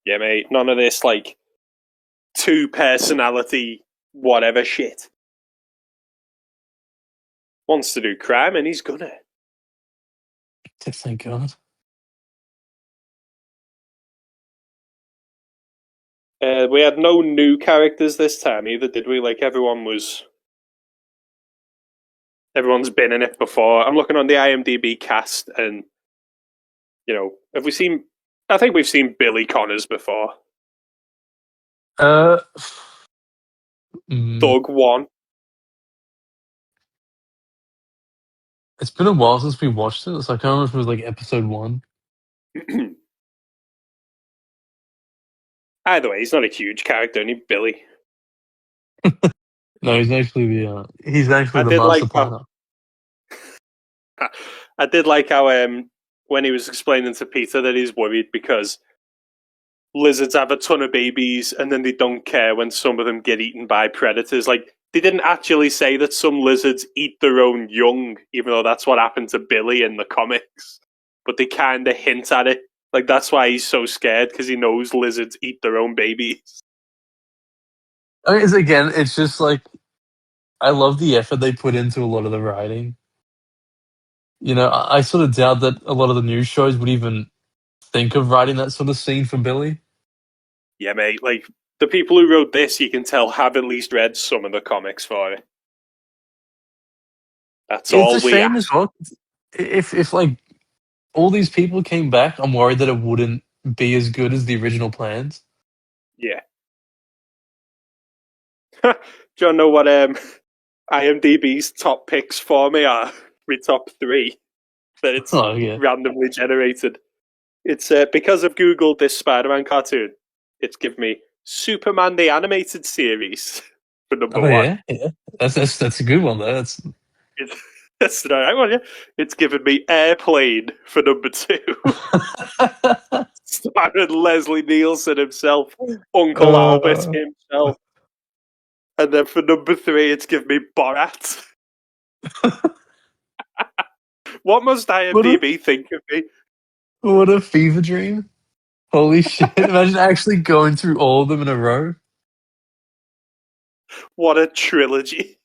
Yeah, mate, none of this, like, two personality, whatever shit. Wants to do crime, and he's gonna. Thank God. We had no new characters this time either, did we? Like, everyone's been in it before. I'm looking on the IMDb cast, and, have we seen... I think we've seen Billy Connors before. Mm, Doug 1. it's been a while since we watched it, so I can't remember if it was like episode 1. Either way, he's not a huge character, only Billy. No, he's actually I the did master like how planner. I did like how when he was explaining to Peter that he's worried because lizards have a ton of babies and then they don't care when some of them get eaten by predators. Like, they didn't actually say that some lizards eat their own young, even though that's what happened to Billy in the comics. But they kind of hint at it. Like, that's why he's so scared, because he knows lizards eat their own babies. I mean, it's just like, I love the effort they put into a lot of the writing. I sort of doubt that a lot of the news shows would even think of writing that sort of scene for Billy. Yeah, mate. Like, the people who wrote this, you can tell, have at least read some of the comics for it. That's It's all a we shame ask. as well. If like all these people came back, I'm worried that it wouldn't be as good as the original plans. Yeah. Do you know what IMDb's top picks for me are? My top 3 that it's Oh yeah. randomly generated. It's because I've googled this Spider-Man cartoon. It's given me Superman the Animated Series for number Oh 1. yeah, yeah. That's a good one though. It's, that's the right one, yeah. It's given me Airplane for number 2. Starring Leslie Nielsen himself, Uncle Albert uh, himself. And then for number 3, it's given me Borat. What must what a IMDb think of me? what a fever dream! Holy shit! Imagine actually going through all of them in a row. What a trilogy.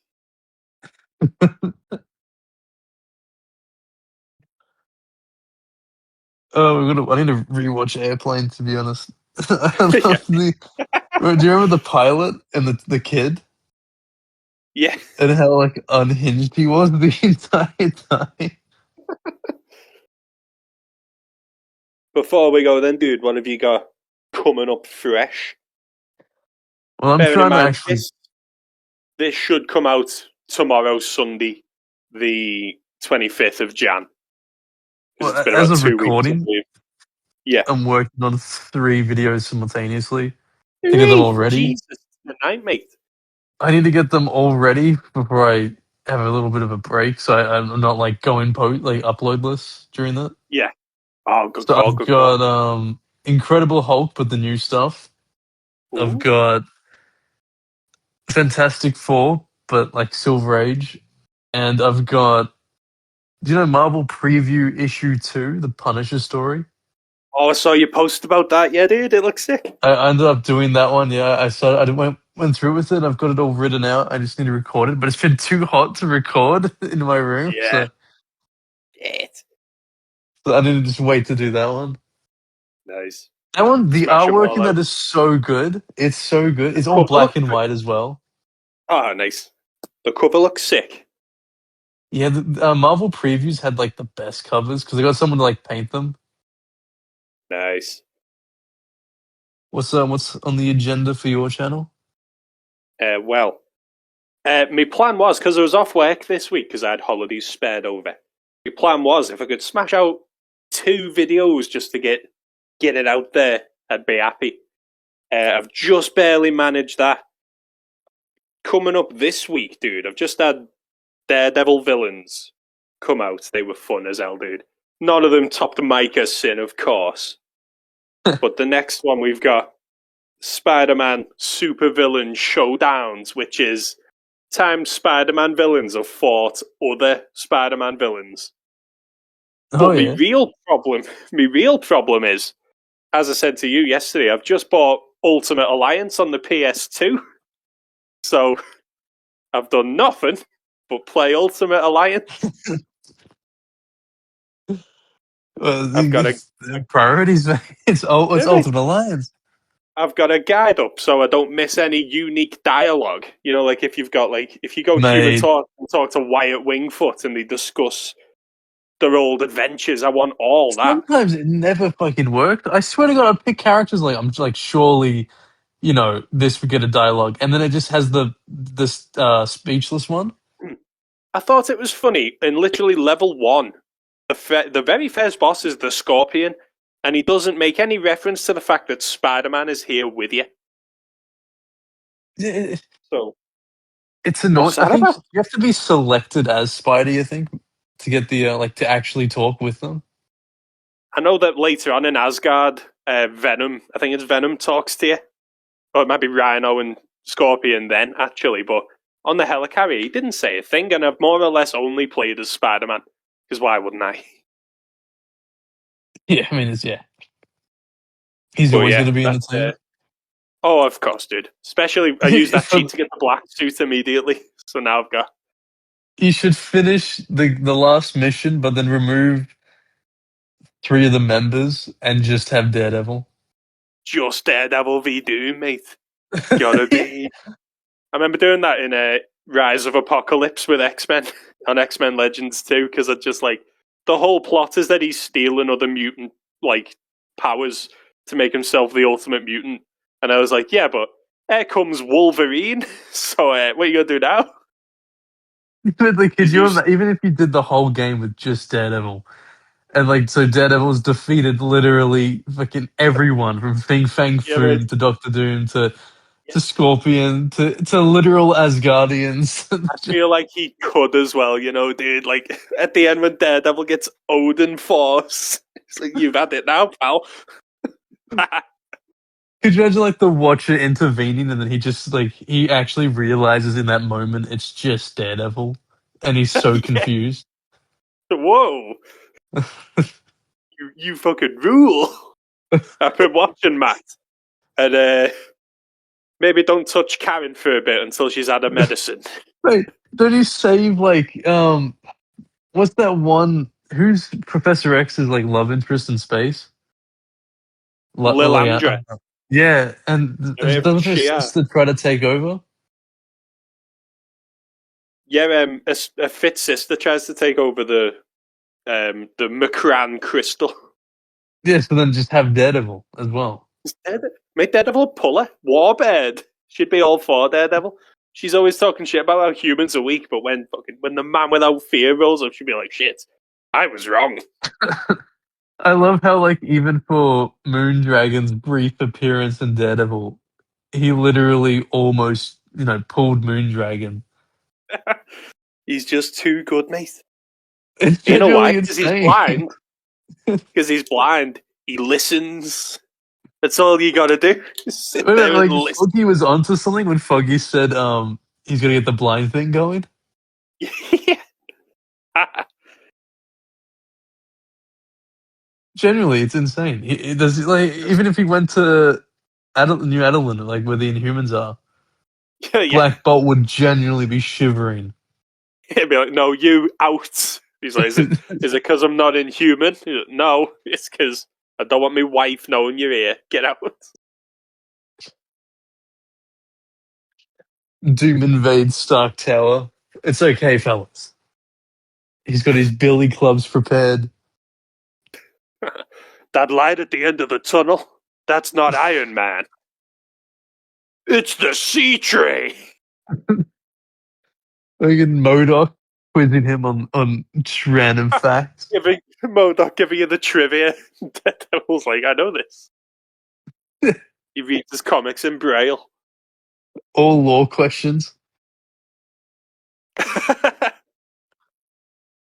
Oh, I need to rewatch Airplane to be honest. I Yeah. love the. Do you remember the pilot and the kid Yeah. and how like unhinged he was the entire time? Before we go then, dude, what have you got coming up fresh? Well, I'm Bearing in trying to mind, actually. this should come out tomorrow, Sunday, the 25th of Jan. Because it's Well, been as about of 2 weeks, I recording, believe. Yeah. I'm working on 3 videos simultaneously to get them all ready. Jesus, tonight, mate. I need to get them all ready before I have a little bit of a break, so I'm not like going like uploadless during that. Yeah. Oh, good So call, I've good call. got Incredible Hulk with the new stuff. I've Ooh. got Fantastic Four, but like Silver Age, and I've got. Do you know Marvel Preview Issue 2, the Punisher story? Oh, I saw you post about that. Yeah, dude, it looks sick. I ended up doing that one. Yeah, went through with it. I've got it all written out. I just need to record it, but it's been too hot to record in my room, Yeah. so, Shit. so I need to just wait to do that one. Nice. That one, the Smash them artwork all in out. that is so good. It's so good. The It's all cover black looks and good. white as well. Oh, nice. The cover looks sick. Yeah, the Marvel previews had like the best covers because they got someone to like paint them. Nice. What's on the agenda for your channel? My plan was, because I was off work this week because I had holidays spared over. My plan was, if I could smash out 2 videos just to get it out there, I'd be happy. I've just barely managed that. Coming up this week, dude, I've just had Daredevil villains come out. They were fun as hell, dude. None of them topped Micah's Sin, of course. But the next one we've got Spider-Man supervillain showdowns, which is times Spider-Man villains have fought other Spider-Man villains. Oh But yeah. my real problem is, as I said to you yesterday, I've just bought Ultimate Alliance on the PS2, so I've done nothing but play Ultimate Alliance. I've got a The priorities. It's Ultimate Alliance. I've got a guide up so I don't miss any unique dialogue. You know, like if you go Human Mate. Talk and talk to Wyatt Wingfoot and they discuss their old adventures, I want all that. Sometimes it never fucking worked. I swear to God, I pick characters like I'm like surely, this would get a dialogue, and then it just has this speechless one. I thought it was funny in literally level 1. The very first boss is the Scorpion, and he doesn't make any reference to the fact that Spider-Man is here with you. So It's annoying. what's that I think about? you have to be selected as Spidey, I think, to get the to actually talk with them. I know that later on in Asgard, Venom, I think it's Venom talks to you. Or it might be Rhino and Scorpion then, actually, but on the Helicarrier, he didn't say a thing, and I've more or less only played as Spider-Man, because why wouldn't I? Yeah, I mean, he's But always yeah, going to be in the that's team. oh, of course, dude. Especially, I used that For- cheat to get the black suit immediately, so now I've got... You should finish the last mission, but then remove 3 of the members and just have Daredevil. Just Daredevil v Doom, mate. Gotta be. I remember doing that in Rise of Apocalypse with X-Men, on X-Men Legends too, because I just like... The whole plot is that he's stealing other mutant, like, powers to make himself the ultimate mutant. And I was like, yeah, but here comes Wolverine, so what are you gonna do now? But like, could you You even if you did the whole game with just Daredevil, and like, so Daredevil's defeated literally fucking everyone from Fing Fang yeah, mate. Foom to Doctor Doom to Scorpion to literal Asgardians. I feel like he could as well, you know, dude. Like, at the end when Daredevil gets Odin Force, it's like, you've had it now, pal. Could you imagine like the Watcher intervening, and then he actually realizes in that moment it's just Daredevil, and he's so Yeah. confused. Whoa. You fucking rule. I've been watching, Matt. And maybe don't touch Karen for a bit until she's had her medicine. Wait, don't you save like what's that one? Who's Professor X's like love interest in space? Lilandra. Yeah, and doesn't her sister try to take over? Yeah, a fit sister tries to take over the Macran crystal. Yeah, so then just have Daredevil as well. Make Daredevil a puller. Warbird. She'd be all for Daredevil. She's always talking shit about how humans are weak, but when the man without fear rolls up, she'd be like, shit, I was wrong. I love how, like, even for Moondragon's brief appearance in Daredevil, he literally almost, pulled Moondragon. He's just too good, mate. It's You know why? genuinely Because he's insane. blind. Because he's blind. He listens. That's all you gotta do. Just sit there and listen. Foggy was onto something when Foggy said he's gonna get the blind thing going. Genuinely, it's insane. It does like even if he went to New Adeline, like where the Inhumans are, Yeah. Black Bolt would genuinely be shivering. He'd be like, no, you out. He's like, is it because I'm not inhuman? He's like, no, it's because I don't want my wife knowing you're here. Get out. Doom invades Stark Tower. It's okay, fellas. He's got his billy clubs prepared. That light at the end of the tunnel, that's not Iron Man. It's the sea tray. Fucking MODOK quizzing him on random facts. MODOK giving you the trivia. Daredevil's like, I know this. He reads his comics in Braille. All law questions.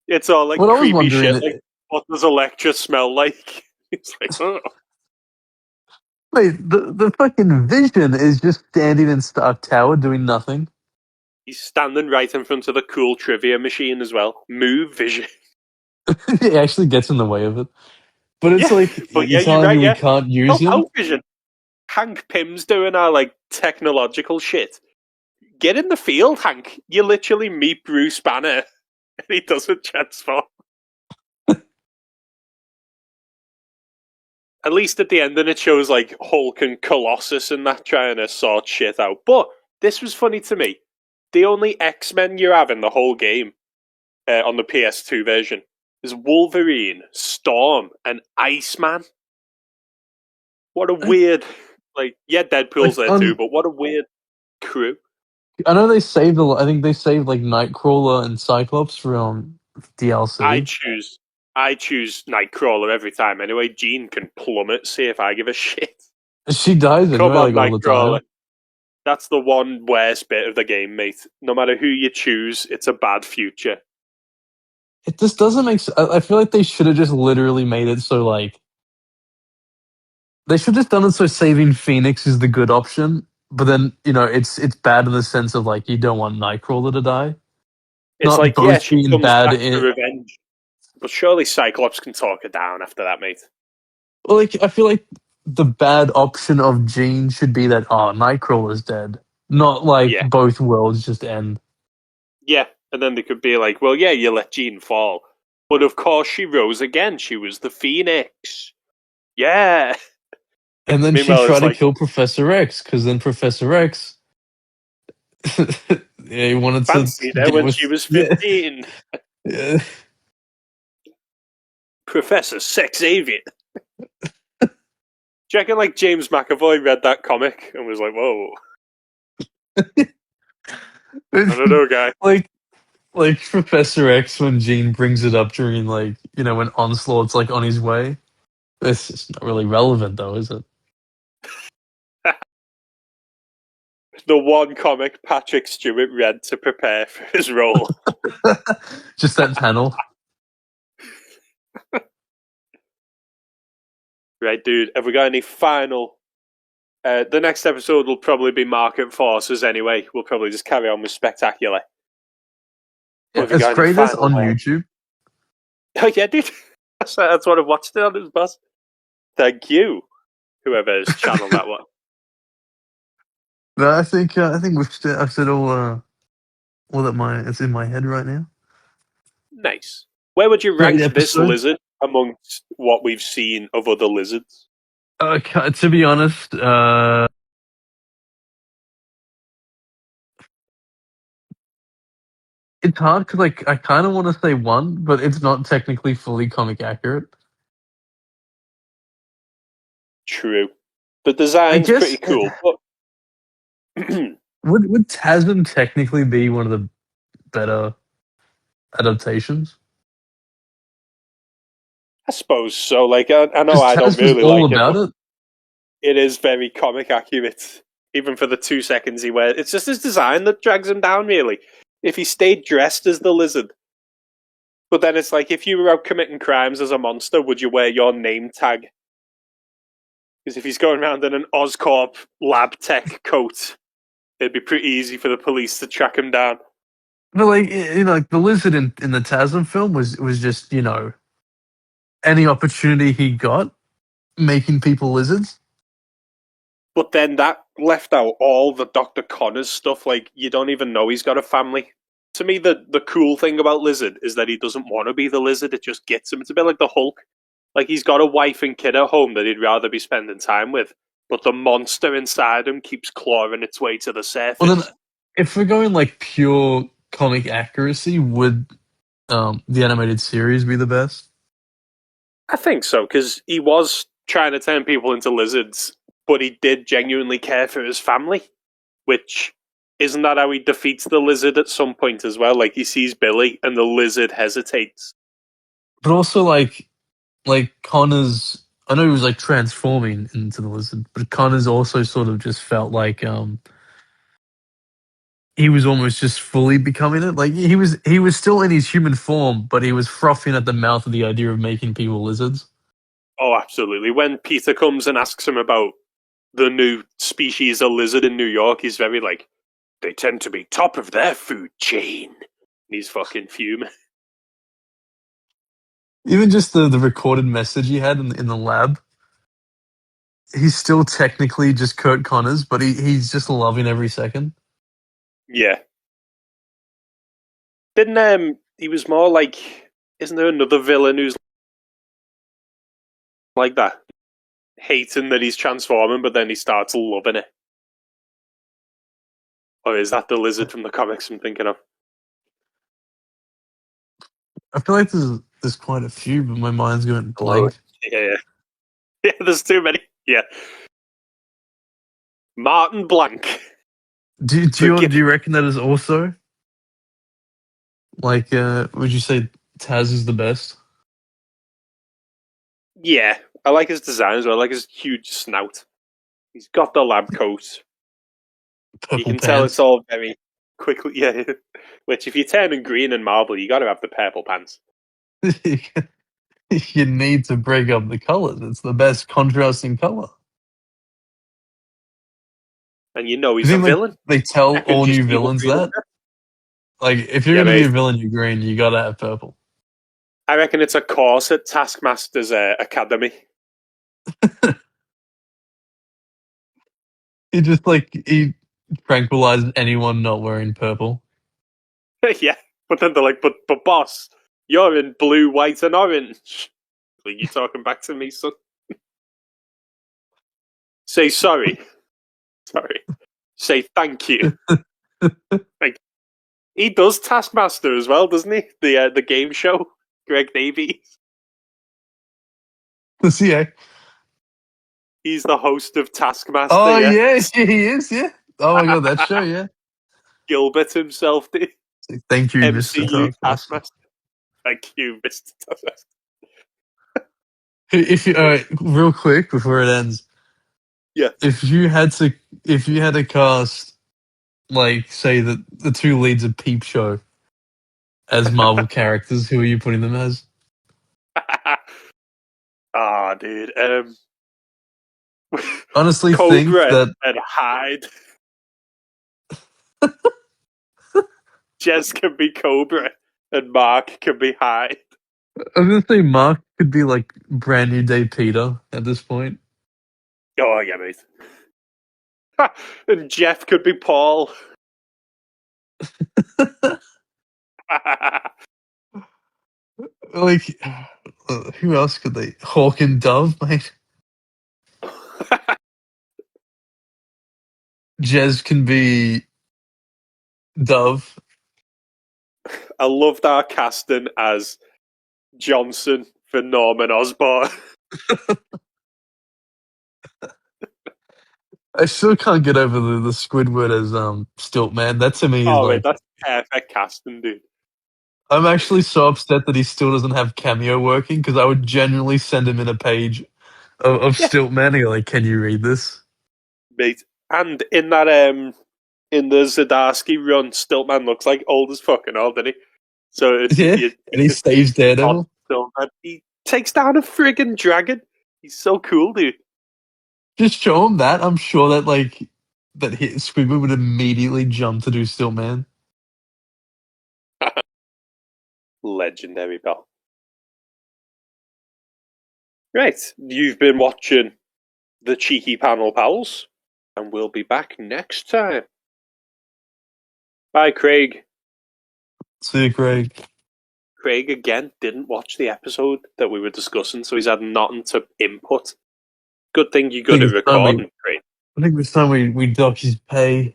It's all like What creepy shit. Like, what does Elektra smell like? It's like, oh. Wait, the fucking Vision is just standing in Stark Tower doing nothing. He's standing right in front of the cool trivia machine as well. Move, Vision. He actually gets in the way of it. But it's Yeah, like, but you're yeah, you're telling me right, we yeah. can't use him? Help, Vision. Hank Pym's doing our, like, technological shit. Get in the field, Hank. You literally meet Bruce Banner, and he doesn't transform. At least at the end, and it shows, like, Hulk and Colossus and that trying to sort shit out. But this was funny to me. The only X-Men you have in the whole game, on the PS2 version, is Wolverine, Storm, and Iceman. What a weird... Like, yeah, Deadpool's there too, but what a weird crew. I know they saved I think they saved like Nightcrawler and Cyclops from DLC. I choose Nightcrawler every time anyway. Jean can plummet, see if I give a shit. She dies Come anyway, on, like all the Nightcrawler. time. That's the one worst bit of the game, mate. No matter who you choose, it's a bad future. It just doesn't make sense. I feel like they should have just literally made it so like they should have just done it so saving Phoenix is the good option, but then it's bad in the sense of like you don't want Nightcrawler to die. It's Not like, yeah, both she being comes bad back for in. revenge. But surely Cyclops can talk her down after that, mate. Well, like I feel like the bad option of Jean should be that Nightcrawler's dead, not like Yeah. both worlds just end. Yeah, and then they could be like, well, yeah, you let Jean fall. But of course she rose again. She was the Phoenix. Yeah. And then she Meanwhile, tried it's to like, kill Professor X because then Professor X, he wanted to fancied her get when with she was 15. Yeah. Professor Xavier. Do you reckon like James McAvoy read that comic and was like, whoa. I don't know, guy. like Professor X when Jean brings it up during like when Onslaught's like on his way. It's just not really relevant though, is it? The one comic Patrick Stewart read to prepare for his role. Just that panel. Right, dude. Have we got any final... the next episode will probably be Market Forces anyway. We'll probably just carry on with Spectacular. Yeah, it's great as on YouTube. Oh, yeah, dude. That's what I've watched it on, his boss. Thank you, whoever has channeled that one. No, I think I've said all that it's in my head right now. Nice. Where would you rank Great this episode. lizard amongst what we've seen of other lizards? To be honest, it's hard because like I kind of want to say one, but it's not technically fully comic accurate. True. The design's guess, pretty cool. But... would Tasman technically be one of the better adaptations? I suppose so. Like, I know Just I don't Tasman's really all like about it, it. but it is very comic accurate. Even for the 2 seconds he wears. It's just his design that drags him down, really. If he stayed dressed as the lizard. But then it's like, if you were out committing crimes as a monster, would you wear your name tag? Because if he's going around in an Oscorp lab tech coat, it'd be pretty easy for the police to track him down. But like the lizard in the Tasman film was just any opportunity he got making people lizards. But then that left out all the Dr. Connors stuff. Like, you don't even know he's got a family. To me, the cool thing about Lizard is that he doesn't want to be the Lizard. It just gets him. It's a bit like the Hulk. Like, he's got a wife and kid at home that he'd rather be spending time with. But the monster inside him keeps clawing its way to the surface. Well, then, if we're going like pure comic accuracy, would the animated series be the best? I think so, because he was trying to turn people into lizards, but he did genuinely care for his family, which isn't that how he defeats the lizard at some point as well? Like, he sees Billy and the lizard hesitates. But also like Connors, I know he was like transforming into the lizard, but Connors also sort of just felt like he was almost just fully becoming it. Like he was still in his human form, but he was frothing at the mouth of the idea of making people lizards. Oh, absolutely. When Peter comes and asks him about the new species of lizard in New York. He's very like, they tend to be top of their food chain. And he's fucking fuming. Even just the recorded message he had in the lab, he's still technically just Kurt Connors, but he's just loving every second. Yeah. Didn't he was more like, isn't there another villain who's like that? Hating that he's transforming, but then he starts loving it. Or is that the lizard from the comics I'm thinking of? I feel like there's quite a few, but my mind's going blank. Yeah. Yeah, there's too many. Yeah. Martin Blank. Do you reckon that is also like? Would you say Taz is the best? Yeah, I like his design as well. I like his huge snout. He's got the lab coat. Purple You can pants. tell it's all very quickly. Yeah, which if you're turning green and marble, you got to have the purple pants. You need to break up the colors. It's the best contrasting color. And you know he's a villain. They tell I can all just new see what villains green that. is. Like, if you're Yeah, going to be a mate. villain, you're green. You got to have purple. I reckon it's a course at Taskmaster's Academy. He tranquilizes anyone not wearing purple. Yeah, but then they're like, but boss, you're in blue, white, and orange. Are you talking back to me, son? Say sorry. Sorry. Say thank you. Like, he does Taskmaster as well, doesn't he? The game show, Greg Davies. Yeah. He's the host of Taskmaster. Oh, yeah, he is, yeah. Oh my god, that show, yeah. Gilbert himself did. Thank you, MCU Mr. Taskmaster. Taskmaster. Thank you, Mr. Taskmaster. If you real quick before it ends, Yeah. if you had to cast, like, say the two leads of Peep Show as Marvel characters, who are you putting them as? Ah, dude. Honestly, Cobra think that and Hyde. Jez can be Cobra and Mark can be Hyde. I was gonna say Mark could be like brand new day Peter at this point. Oh, yeah, mate. And Jeff could be Paul. Like, who else could they? Hawk and Dove, mate. Jez can be Dove. I loved our casting as Johnson for Norman Osborn. I still can't get over the Squidward as Stiltman. That to me is Wait, like, that's perfect casting, dude. I'm actually so upset that he still doesn't have cameo working, because I would genuinely send him in a page of Stiltman and go like, can you read this? Mate. And in that in the Zdarsky run, Stiltman looks like old as fucking old, doesn't he? So And he stays Daredevil. Stiltman. He takes down a friggin' dragon. He's so cool, dude. Just show him that. I'm sure that Squidward would immediately jump to do Stiltman. Legendary, pal. Right, you've been watching the Cheeky Panel Pals, and we'll be back next time. Bye, Craig. See you, Craig. Craig, again, didn't watch the episode that we were discussing, so he's had nothing to input. Good thing you're good at recording, Craig. I think this time we dock his pay.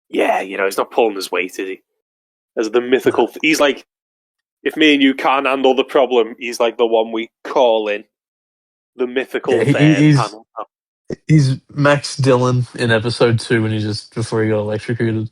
Yeah, he's not pulling his weight, is he? As the mythical... he's like, if me and you can't handle the problem, he's like the one we call in. The mythical third panel. He's Max Dillon in episode 2 when before he got electrocuted.